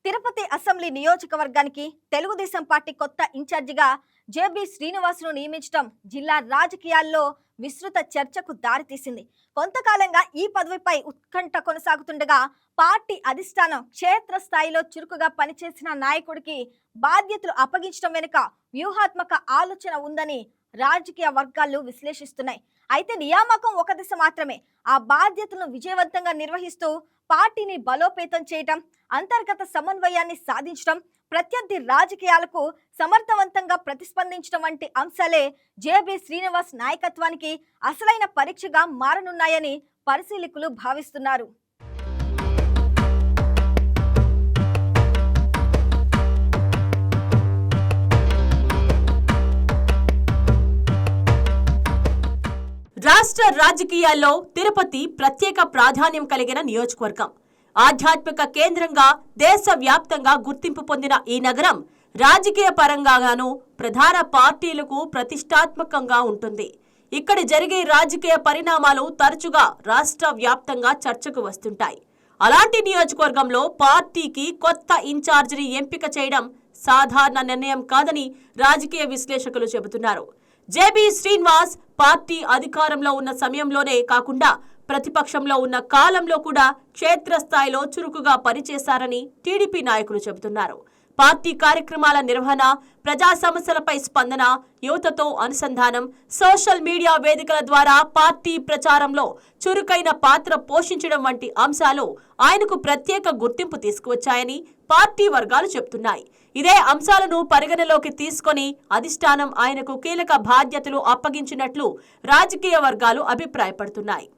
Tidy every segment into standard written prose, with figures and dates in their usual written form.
Tirupati assembly నియోజకవర్గానికి Telugu Desam party కొత్త ఇన్ఛార్జిగా జేబీ శ్రీనివాస్ను నియమించడం జిల్లా రాజకీయాల్లో విస్తృత చర్చకు దారితీసింది. కొంతకాలంగా ఈ పదవిపై ఉత్కంఠ కొనసాగుతుండగా పార్టీ అధిష్టానం క్షేత్రస్థాయిలో చురుకుగా పనిచేసిన నాయకుడికి బాధ్యతలు అప్పగించడం వెనుక వ్యూహాత్మక ఆలోచన ఉందని రాజకీయ వర్గాలు విశ్లేషిస్తున్నాయి. అయితే నియామకం ఒక దిశ మాత్రమే. ఆ బాధ్యతలను విజయవంతంగా నిర్వహిస్తూ పార్టీని బలోపేతం చేయటం, అంతర్గత సమన్వయాన్ని సాధించడం, ప్రత్యర్థి రాజకీయాలకు సమర్థవంతంగా ప్రతిస్పందించడం వంటి అంశాలే జేబీ శ్రీనివాస్ నాయకత్వానికి అసలైన పరీక్షగా మారనున్నాయని పరిశీలకులు భావిస్తున్నారు. రాష్ట్ర రాజకీయాల్లో తిరుపతి ప్రత్యేక ప్రాధాన్యం కలిగిన నియోజకవర్గం. ఆధ్యాత్మిక కేంద్రంగా దేశవ్యాప్తంగా గుర్తింపు పొందిన ఈ నగరం రాజకీయ పరంగాను ప్రధాన పార్టీలకు ప్రతిష్టాత్మకంగా ఉంటుంది. ఇక్కడి జరిగే రాజకీయ పరిణామాలు తరచుగా రాష్ట్ర వ్యాప్తంగా చర్చకు వస్తుంటాయి. అలాంటి నియోజకవర్గంలో పార్టీకి కొత్త ఇన్ఛార్జిని ఎంపిక చేయడం సాధారణ నిర్ణయం కాదని రాజకీయ విశ్లేషకులు చెబుతున్నారు. జేబీ శ్రీనివాస్ పార్టీ అధికారంలో ఉన్న సమయంలోనే కాకుండా ప్రతిపక్షంలో ఉన్న కాలంలో కూడా క్షేత్రస్థాయిలో చురుకుగా పనిచేశారని టీడీపీ నాయకులు చెబుతున్నారు. పార్టీ కార్యక్రమాల నిర్వహణ, ప్రజా సమస్యలపై స్పందన, యువతతో అనుసంధానం, సోషల్ మీడియా వేదికల ద్వారా పార్టీ ప్రచారంలో చురుకైన పాత్ర పోషించడం వంటి అంశాలు ఆయనకు ప్రత్యేక గుర్తింపు తీసుకువచ్చాయని పార్టీ వర్గాలు చెబుతున్నాయి. ఇదే అంశాలను పరిగణలోకి తీసుకొని అధిష్టానం ఆయనకు కీలక బాధ్యతలు అప్పగించినట్లు రాజకీయ వర్గాలు అభిప్రాయపడుతున్నాయి.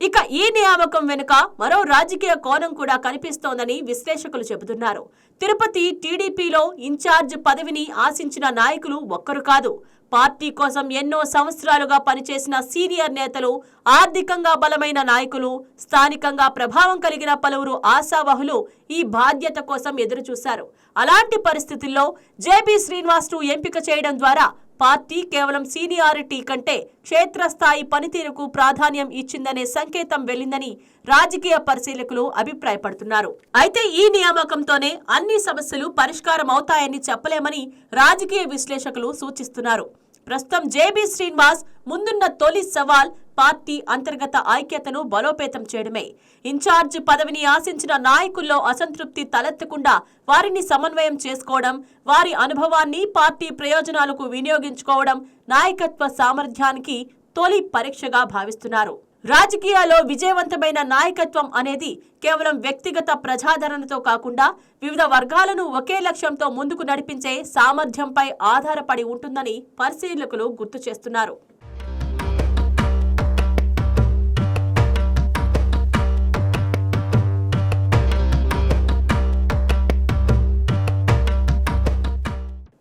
ఇక ఈ నియామకం వెనుక మరో రాజకీయ కోణం కూడా కనిపిస్తోందని విశ్లేషకులు చెబుతున్నారు. తిరుపతి టీడీపీలో ఇన్ఛార్జ్ పదవిని ఆశించిన నాయకులు ఒక్కరు కాదు. పార్టీ కోసం ఎన్నో సంవత్సరాలుగా పనిచేసిన సీనియర్ నేతలు, ఆర్థికంగా బలమైన నాయకులు, స్థానికంగా ప్రభావం కలిగిన పలువురు ఆశావహులు ఈ బాధ్యత కోసం ఎదురుచూశారు. అలాంటి పరిస్థితుల్లో జేబీ శ్రీనివాస్ను ఎంపిక చేయడం ద్వారా పార్టీ కేవలం సీనియారిటీ కంటే క్షేత్రస్థాయి పనితీరుకు ప్రాధాన్యం ఇచ్చిందనే సంకేతం వెళ్లిందని రాజకీయ పరిశీలకులు అభిప్రాయపడుతున్నారు. అయితే ఈ నియామకంతోనే అన్ని సమస్యలు పరిష్కారం అవుతాయని చెప్పలేమని రాజకీయ విశ్లేషకులు సూచిస్తున్నారు. ప్రస్తుతం జేబీ శ్రీనివాస్ ముందున్న తొలి సవాల్ పార్టీ అంతర్గత ఐక్యతను బలోపేతం చేయడమే. ఇన్ఛార్జ్ పదవిని ఆశించిన నాయకుల్లో అసంతృప్తి తలెత్తకుండా వారిని సమన్వయం చేసుకోవడం, వారి అనుభవాన్ని పార్టీ ప్రయోజనాలకు వినియోగించుకోవడం నాయకత్వ సామర్థ్యానికి తొలి పరీక్షగా భావిస్తున్నారు. రాజకీయాల్లో విజయవంతమైన నాయకత్వం అనేది కేవలం వ్యక్తిగత ప్రజాదరణతో కాకుండా వివిధ వర్గాలను ఒకే లక్ష్యంతో ముందుకు నడిపించే సామర్థ్యంపై ఆధారపడి ఉంటుందని పరిశీలకులు గుర్తు చేస్తున్నారు.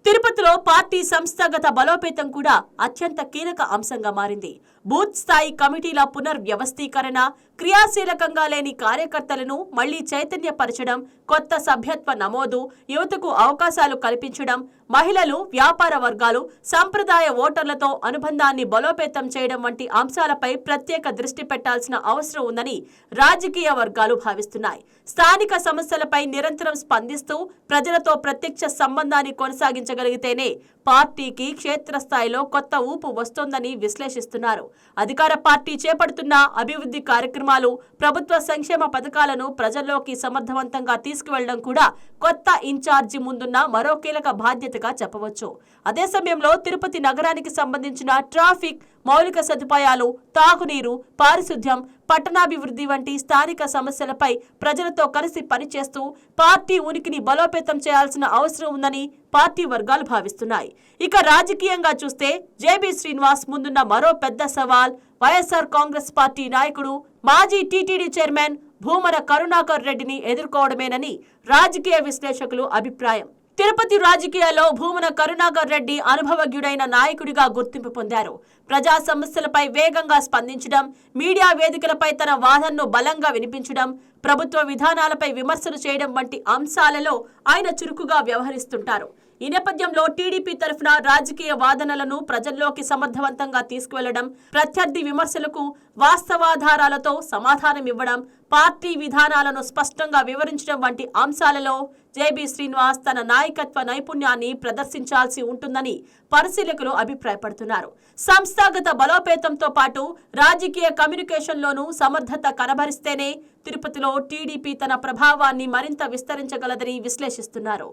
తిరుపతిలో పార్టీ సంస్థాగత బలోపేతం కూడా అత్యంత కీలక అంశంగా మారింది. బూత్ స్థాయి కమిటీల పునర్వ్యవస్థీకరణ, క్రియాశీలకంగా లేని కార్యకర్తలను మళ్లీ చైతన్యపరచడం, కొత్త సభ్యత్వ నమోదు, యువతకు అవకాశాలు కల్పించడం, మహిళలు, వ్యాపార వర్గాలు, సంప్రదాయ ఓటర్లతో అనుబంధాన్ని బలోపేతం చేయడం వంటి అంశాలపై ప్రత్యేక దృష్టి పెట్టాల్సిన అవసరం ఉందని రాజకీయ వర్గాలు భావిస్తున్నాయి. స్థానిక సమస్యలపై నిరంతరం స్పందిస్తూ ప్రజలతో ప్రత్యక్ష సంబంధాన్ని కొనసాగించగలిగితేనే పార్టీకి క్షేత్రస్థాయిలో కొత్త ఊపు వస్తోందని విశ్లేషిస్తున్నారు. అధికార పార్టీ చేపడుతున్న అభివృద్ధి కార్యక్రమాలు, ప్రభుత్వ సంక్షేమ పథకాలను ప్రజల్లోకి సమర్థవంతంగా తీసుకువెళ్లడం కూడా కొత్త ఇన్ఛార్జి ముందున్న మరో కీలక బాధ్యతగా చెప్పవచ్చు. అదే సమయంలో తిరుపతి నగరానికి సంబంధించిన ట్రాఫిక్, మౌలిక సదుపాయాలు, తాగునీరు, పారిశుద్ధ్యం, పట్టణాభివృద్ధి వంటి స్థానిక సమస్యలపై ప్రజలతో కలిసి పనిచేస్తూ పార్టీ ఉనికిని బలోపేతం చేయాల్సిన అవసరం ఉందని పార్టీ వర్గాలు భావిస్తున్నాయి. ఇక రాజకీయంగా చూస్తే జేబీ శ్రీనివాస్ ముందున్న మరో పెద్ద సవాల్ వైఎస్ఆర్ కాంగ్రెస్ పార్టీ నాయకుడు, మాజీ టీటీడీ చైర్మన్ భూమన కరుణాకర్ రెడ్డిని ఎదుర్కోవడమేనని రాజకీయ విశ్లేషకులు అభిప్రాయం. తిరుపతి రాజకీయాల్లో భూమన కరుణాకర్ రెడ్డి అనుభవజ్ఞుడైన నాయకుడిగా గుర్తింపు పొందారు. ప్రజా సమస్యలపై వేగంగా స్పందించడం, మీడియా వేదికలపై తన వాదనను బలంగా వినిపించడం, ప్రభుత్వ విధానాలపై విమర్శలు చేయడం వంటి అంశాలలో ఆయన చురుకుగా వ్యవహరిస్తుంటారు. ఈ నేపథ్యంలో టీడీపీ తరఫున రాజకీయ వాదనలను ప్రజల్లోకి సమర్థవంతంగా తీసుకువెళ్లడం, ప్రత్యర్థి విమర్శలకు వాస్తవాధారాలతో సమాధానం ఇవ్వడం, పార్టీ విధానాలను స్పష్టంగా వివరించడం వంటి అంశాలలో జేబీ శ్రీనివాస్ తన నాయకత్వ నైపుణ్యాన్ని ప్రదర్శించాల్సి ఉంటుందని పరిశీలకులు అభిప్రాయపడుతున్నారు. సంస్థాగత బలోపేతంతో పాటు రాజకీయ కమ్యూనికేషన్లోనూ సమర్థత కనబరిస్తేనే తిరుపతిలో టీడీపీ తన ప్రభావాన్ని మరింత విస్తరించగలదని విశ్లేషిస్తున్నారు.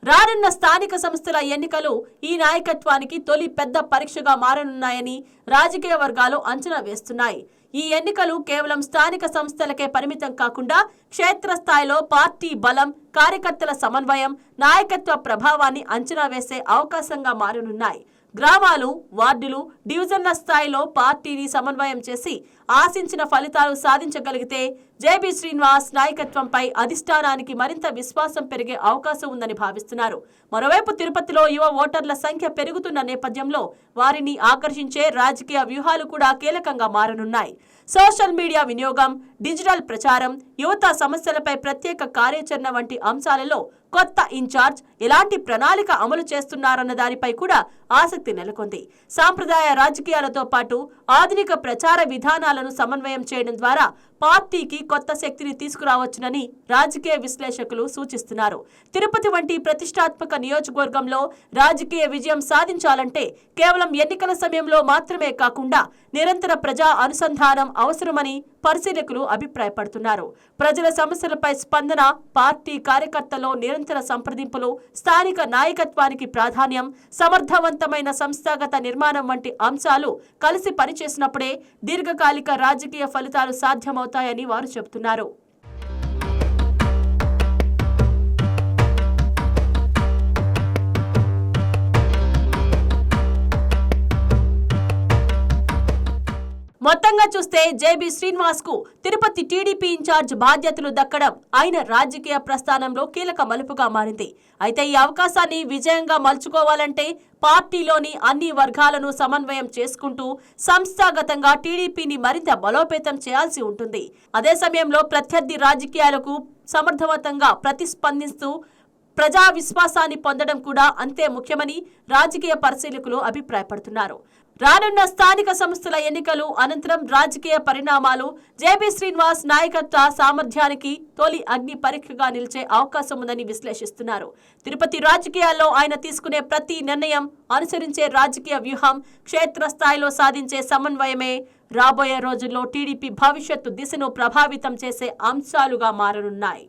రానున్న స్థానిక సంస్థల ఎన్నికలు ఈ నాయకత్వానికి తొలి పెద్ద పరీక్షగా మారనున్నాయని రాజకీయ వర్గాలు అంచనా వేస్తున్నాయి. ఈ ఎన్నికలు కేవలం స్థానిక సంస్థలకే పరిమితం కాకుండా క్షేత్రస్థాయిలో పార్టీ బలం, కార్యకర్తల సమన్వయం, నాయకత్వ ప్రభావాన్ని అంచనా వేసే అవకాశంగా మారనున్నాయి. గ్రామాలు, వార్డులు, డివిజన్ల స్థాయిలో పార్టీని సమన్వయం చేసి ఆశించిన ఫలితాలు సాధించగలిగితే జేబీ శ్రీనివాస్ నాయకత్వంపై అధిష్టానానికి మరింత విశ్వాసం పెరిగే అవకాశం ఉందని భావిస్తున్నారు. మరోవైపు తిరుపతిలో యువ ఓటర్ల సంఖ్య పెరుగుతున్న నేపథ్యంలో వారిని ఆకర్షించే రాజకీయ వ్యూహాలు కూడా కీలకంగా మారనున్నాయి. సోషల్ మీడియా వినియోగం, డిజిటల్ ప్రచారం, యువత సమస్యలపై ప్రత్యేక కార్యాచరణ వంటి అంశాలలో కొత్త ఇన్ఛార్జ్ ఎలాంటి ప్రణాళిక అమలు చేస్తున్నారన్న దానిపై కూడా ఆసక్తి నెలకొంది. సాంప్రదాయ రాజకీయాలతో పాటు ఆధునిక ప్రచార విధానాలను సమన్వయం చేయడం ద్వారా పార్టీకి కొత్త శక్తిని తీసుకురావచ్చునని రాజకీయ విశ్లేషకులు సూచిస్తున్నారు. తిరుపతి వంటి ప్రతిష్టాత్మక నియోజకవర్గంలో రాజకీయ విజయం సాధించాలంటే కేవలం ఎన్నికల సమయంలో మాత్రమే కాకుండా నిరంతర ప్రజా అనుసంధానం అవసరమని పరిశీలకులు అభిప్రాయపడుతున్నారు. ప్రజల సమస్యలపై స్పందన, పార్టీ కార్యకర్తల్లో నిరంతర సంప్రదింపులు, స్థానిక నాయకత్వానికి ప్రాధాన్యం, సమర్థవంతమైన సంస్థాగత నిర్మాణం వంటి అంశాలు కలిసి పనిచేసినప్పుడే దీర్ఘకాలిక రాజకీయ ఫలితాలు సాధ్యమవుతాయని వారు చెబుతున్నారు. మొత్తంగా చూస్తే జేబీ శ్రీనివాస్ కు తిరుపతి టీడీపీ ఇన్ఛార్జ్ బాధ్యతలు దక్కడం ఆయన రాజకీయ ప్రస్థానంలో కీలక మలుపుగా మారింది. అయితే ఈ అవకాశాన్ని విజయంగా మలుచుకోవాలంటే పార్టీలోని అన్ని వర్గాలను సమన్వయం చేసుకుంటూ సంస్థాగతంగా టీడీపీని మరింత బలోపేతం చేయాల్సి ఉంటుంది. అదే సమయంలో ప్రత్యర్థి రాజకీయాలకు సమర్థవంతంగా ప్రతిస్పందిస్తూ ప్రజా విశ్వాసాన్ని పొందడం కూడా అంతే ముఖ్యమని రాజకీయ పరిశీలకులు అభిప్రాయపడుతున్నారు. రానున్న స్థానిక సంస్థల ఎన్నికలు అనంతరం రాజకీయ పరిణామాలు జేబీ శ్రీనివాస్ నాయకత్వ సామర్థ్యానికి తొలి అగ్ని పరీక్షగా నిలిచే అవకాశం ఉందని విశ్లేషిస్తున్నారు. తిరుపతి రాజకీయాల్లో ఆయన తీసుకునే ప్రతి నిర్ణయం, అనుసరించే రాజకీయ వ్యూహం, క్షేత్రస్థాయిలో సాధించే సమన్వయమే రాబోయే రోజుల్లో టీడీపీ భవిష్యత్తు దిశను ప్రభావితం చేసే అంశాలుగా మారనున్నాయి.